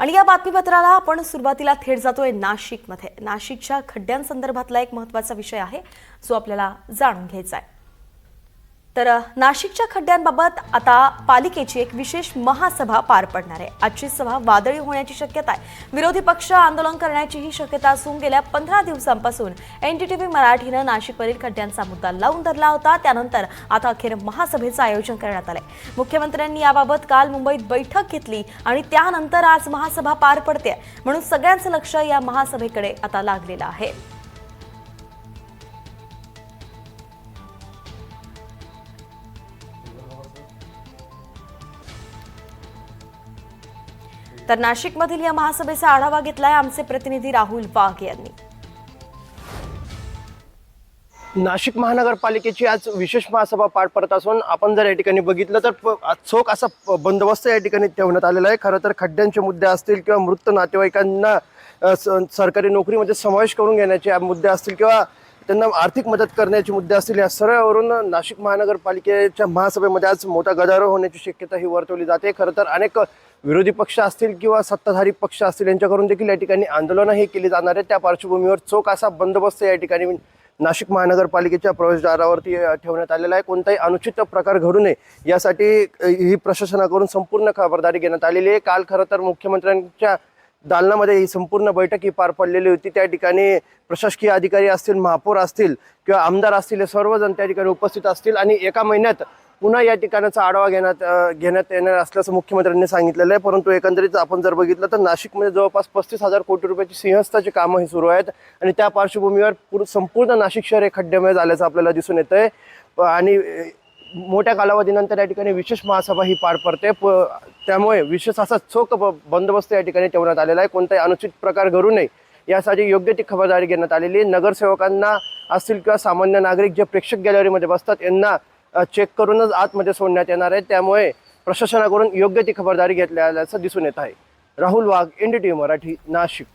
आणि या बातमीपत्राला आपण सुरुवातीला थेट जातोय नाशिकमध्ये। नाशिकच्या खड्ड्यांसंदर्भातला एक महत्त्वाचा विषय आहे जो आपल्याला जाणून घ्यायचा आहे। तर नाशिकच्या खड्ड्यांबाबत आता पालिकेची एक विशेष महासभा पार पडणार आहे। आजची सभा वादळी होण्याची शक्यता आहे। विरोधी पक्ष आंदोलन करण्याची ही शक्यता असून गेल्या 15 दिवसांपासून एनडीटीव्ही मराठीनं नाशिकवरील खड्ड्यांचा मुद्दा लावून धरला होता। त्यानंतर आता अखेर महासभेचं आयोजन करण्यात आलंय। मुख्यमंत्र्यांनी याबाबत काल मुंबईत बैठक घेतली आणि त्यानंतर आज महासभा पार पडते, म्हणून सगळ्यांचं लक्ष या महासभेकडे आता लागलेलं आहे। तर नाशिकमधील या महासभेचा आढावा घेतलाय आमचे प्रतिनिधी राहुल वाघ यांनी। नाशिक महानगरपालिकेची आज विशेष महासभा पार पडत असून आपण जर या ठिकाणी बघितलं तर चोख असा बंदोबस्त या ठिकाणी ठेवण्यात आलेला आहे। खरं तर खड्ड्यांचे मुद्दे असतील किंवा मृत नातेवाईकांना सरकारी नोकरीमध्ये समावेश करून घेण्याचे मुद्दे असतील किंवा त्यांना आर्थिक मदत करण्याचे मुद्दे असतील, या सर्वावरून नाशिक महानगरपालिकेच्या महासभेमध्ये आज मोठा गदारोळ होण्याची शक्यता ही वर्तवली जाते। खरं तर अनेक विरोधी पक्ष असतील किंवा सत्ताधारी पक्ष असतील यांच्याकडून देखील या ठिकाणी आंदोलनं ही केली जाणार आहेत। त्या पार्श्वभूमीवर चोख असा बंदोबस्त या ठिकाणी नाशिक महानगरपालिकेच्या प्रवेशद्वारावरती ठेवण्यात आलेला आहे। कोणताही अनुचित प्रकार घडू नये यासाठी ही प्रशासनाकडून संपूर्ण खबरदारी घेण्यात आलेली आहे। काल खरं तर मुख्यमंत्र्यांच्या दालनामध्ये ही संपूर्ण बैठक ही पार पडलेली होती। त्या ठिकाणी प्रशासकीय अधिकारी असतील, महापौर असतील किंवा आमदार असतील, हे सर्वजण त्या ठिकाणी उपस्थित असतील आणि एका महिन्यात पुन्हा या ठिकाणाचा आढावा घेण्यात येणार असल्याचं मुख्यमंत्र्यांनी सांगितलेलं आहे। परंतु एकंदरीत आपण जर बघितलं तर नाशिकमध्ये जवळपास 35,000 कोटी रुपयाची सिंहस्थाची कामं ही सुरू आहेत आणि त्या पार्श्वभूमीवर संपूर्ण नाशिक शहर हे खड्ड्यामय झाल्याचं आपल्याला दिसून येतंय आणि मोठ्या कालावधीनंतर या ठिकाणी विशेष महासभा ही पार पडते। त्यामुळे विशेष असा चोख बंदोबस्त या ठिकाणी ठेवण्यात आलेला आहे। कोणताही अनुचित प्रकार घडू नये यासाठी योग्य ती खबरदारी घेण्यात आलेली आहे। नगरसेवकांना असतील किंवा सामान्य नागरिक जे प्रेक्षक गॅलरीमध्ये बसतात यांना चेक करूनच आतमध्ये सोडण्यात येणार आहे। त्यामुळे प्रशासनाकडून योग्य ती खबरदारी घेतली असल्याचं दिसून येत आहे। राहुल वाघ, एनडीटीव्ही मराठी, नाशिक।